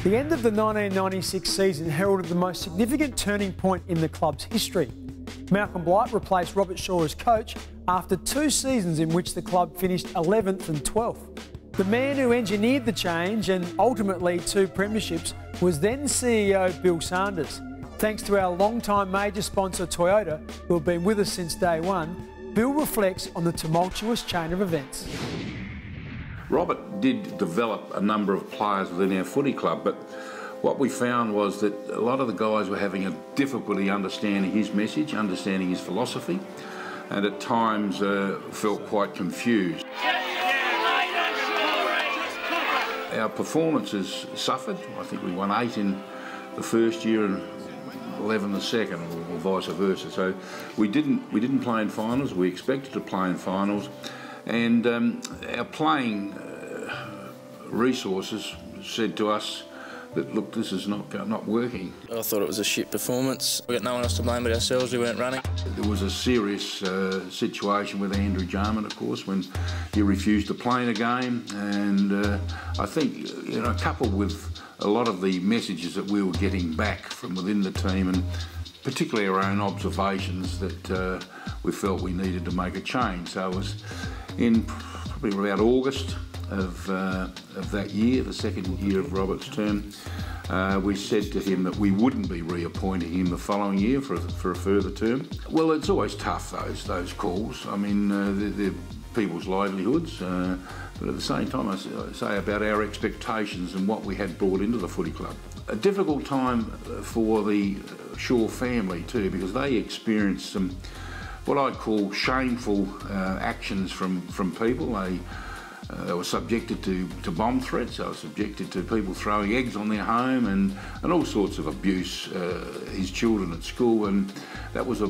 The end of the 1996 season heralded the most significant turning point in the club's history. Malcolm Blight replaced Robert Shaw as coach after 2 seasons in which the club finished 11th and 12th. The man who engineered the change and ultimately 2 premierships was then CEO Bill Sanders. Thanks to our long-time major sponsor Toyota, who have been with us since day one, Bill reflects on the tumultuous chain of events. Robert did develop a number of players within our footy club, but what we found was that a lot of the guys were having a difficulty understanding his message, understanding his philosophy, and at times felt quite confused. Our performances suffered. I think we won 8 in the first year and 11 the second, or vice versa. So we didn't play in finals. We expected to play in finals, and our playing resources said to us that, look, this is not working. I thought it was a shit performance. We got no one else to blame but ourselves. We weren't running. There was a serious situation with Andrew Jarman, of course, when he refused to play in a game, and I think, you know, coupled with a lot of the messages that we were getting back from within the team, and particularly our own observations, that we felt we needed to make a change. So it was in probably about August of that year, the second year of Robert's term, we said to him that we wouldn't be reappointing him the following year for a further term. Well, it's always tough, those calls. I mean, they're people's livelihoods, but at the same time, I say about our expectations and what we had brought into the footy club. A difficult time for the Shaw family too, because they experienced some what I'd call shameful actions from people. They were subjected to bomb threats. They were subjected to people throwing eggs on their home and all sorts of abuse, his children at school, and that was a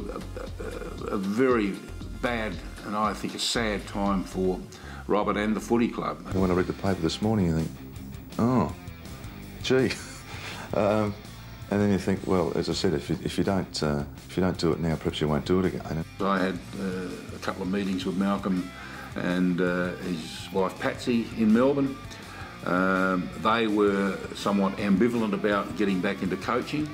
very bad and I think a sad time for Robert and the footy club. When I read the paper this morning, you think, oh, gee. And then you think, well, as I said, if you don't do it now, perhaps you won't do it again. I had a couple of meetings with Malcolm and his wife Patsy in Melbourne. They were somewhat ambivalent about getting back into coaching,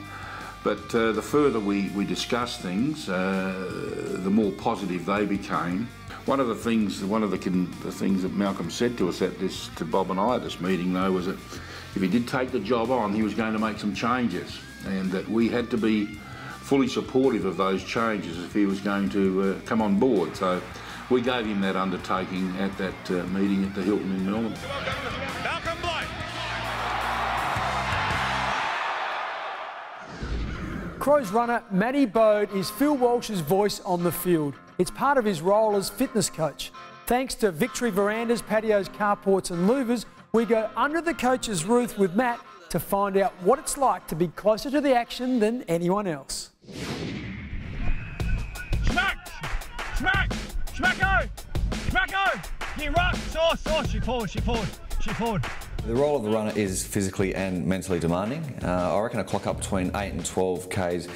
but the further we discussed things, the more positive they became. One of the things that Malcolm said to us to Bob and I at this meeting, though, was that if he did take the job on, he was going to make some changes, and that we had to be fully supportive of those changes if he was going to come on board. So we gave him that undertaking at that meeting at the Hilton in Melbourne. Malcolm Blight. Crows runner Matthew Bode is Phil Walsh's voice on the field. It's part of his role as fitness coach. Thanks to Victory verandas, patios, carports and louvers, we go under the coach's roof with Matt to find out what it's like to be closer to the action than anyone else. Smack! Smack! Smacko! Smacko! You run! Sauce! She forward. The role of the runner is physically and mentally demanding. I reckon I clock up between 8 and 12 Ks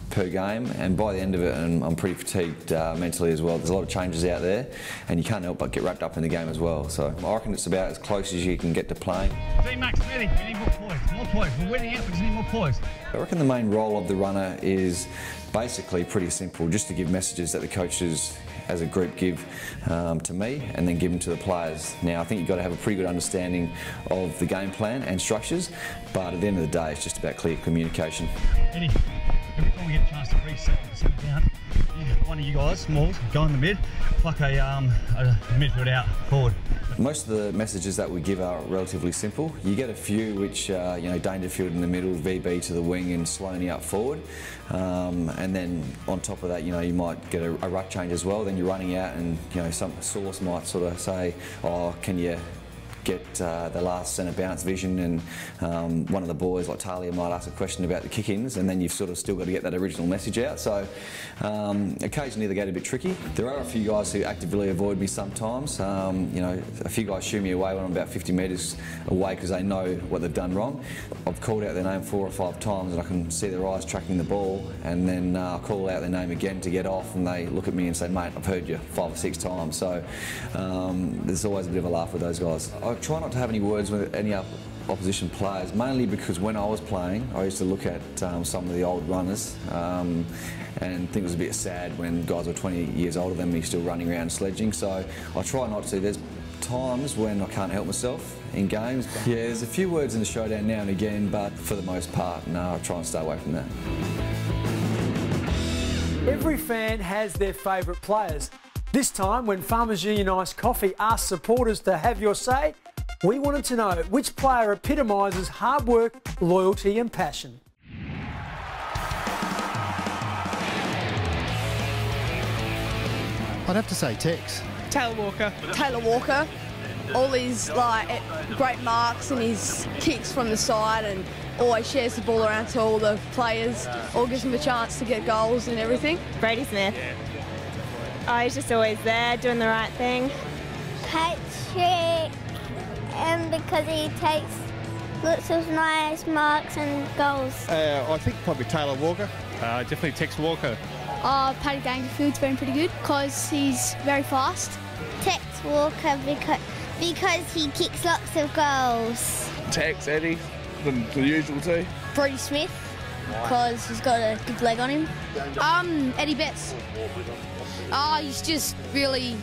per game, and by the end of it I'm pretty fatigued mentally as well. There's a lot of changes out there and you can't help but get wrapped up in the game as well. So I reckon it's about as close as you can get to playing. See, Max, ready? We need more poise. We're winning out, we just need more poise. I reckon the main role of the runner is basically pretty simple, just to give messages that the coaches as a group give to me and then give them to the players. Now I think you've got to have a pretty good understanding of the game plan and structures, but at the end of the day it's just about clear communication. Eddie, every time we get a chance to reset down, one of you guys, Smalls, go in the mid, pluck a midfield out, forward. Most of the messages that we give are relatively simple. You get a few which, you know, Dangerfield in the middle, VB to the wing and Sloaney up forward. And then on top of that, you know, you might get a ruck change as well. Then you're running out and, you know, some source might sort of say, oh, can you get the last centre bounce vision, and one of the boys like Talia might ask a question about the kick-ins, and then you've sort of still got to get that original message out. So occasionally they get a bit tricky. There are a few guys who actively avoid me sometimes. You know, a few guys shoo me away when I'm about 50 metres away because they know what they've done wrong. I've called out their name 4 or 5 times and I can see their eyes tracking the ball, and then I'll call out their name again to get off, and they look at me and say, mate, I've heard you 5 or 6 times. So there's always a bit of a laugh with those guys. I try not to have any words with any opposition players, mainly because when I was playing, I used to look at some of the old runners and think it was a bit sad when guys were 20 years older than me still running around sledging, so I try not to. There's times when I can't help myself in games. Yeah, there's a few words in the showdown now and again, but for the most part, no, I try and stay away from that. Every fan has their favourite players. This time, when Farmers Union Iced Coffee asked supporters to have your say, we wanted to know which player epitomises hard work, loyalty and passion. I'd have to say Tex. Taylor Walker. Taylor Walker. All his great marks and his kicks from the side, and always shares the ball around to all the players, all gives them a chance to get goals and everything. Brady Smith. Oh, he's just always there, doing the right thing. Patrick, because he takes lots of nice marks and goals. I think probably Taylor Walker. Definitely Tex Walker. Paddy Dangerfield's been pretty good because he's very fast. Tex Walker because he kicks lots of goals. Tex, Eddie, the usual two. Brady Smith because he's got a good leg on him. Eddie Betts. He's just really,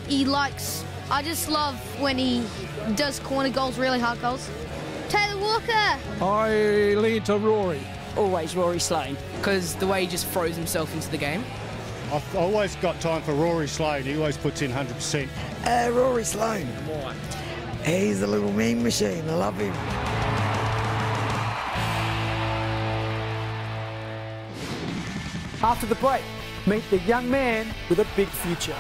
I just love when he does corner goals, really hard goals. Taylor Walker. I lean to Rory. Always Rory Slane, because the way he just throws himself into the game. I've always got time for Rory Slade. He always puts in 100%. Rory Slane. He's a little mean machine. I love him. After the break, meet the young man with a big future.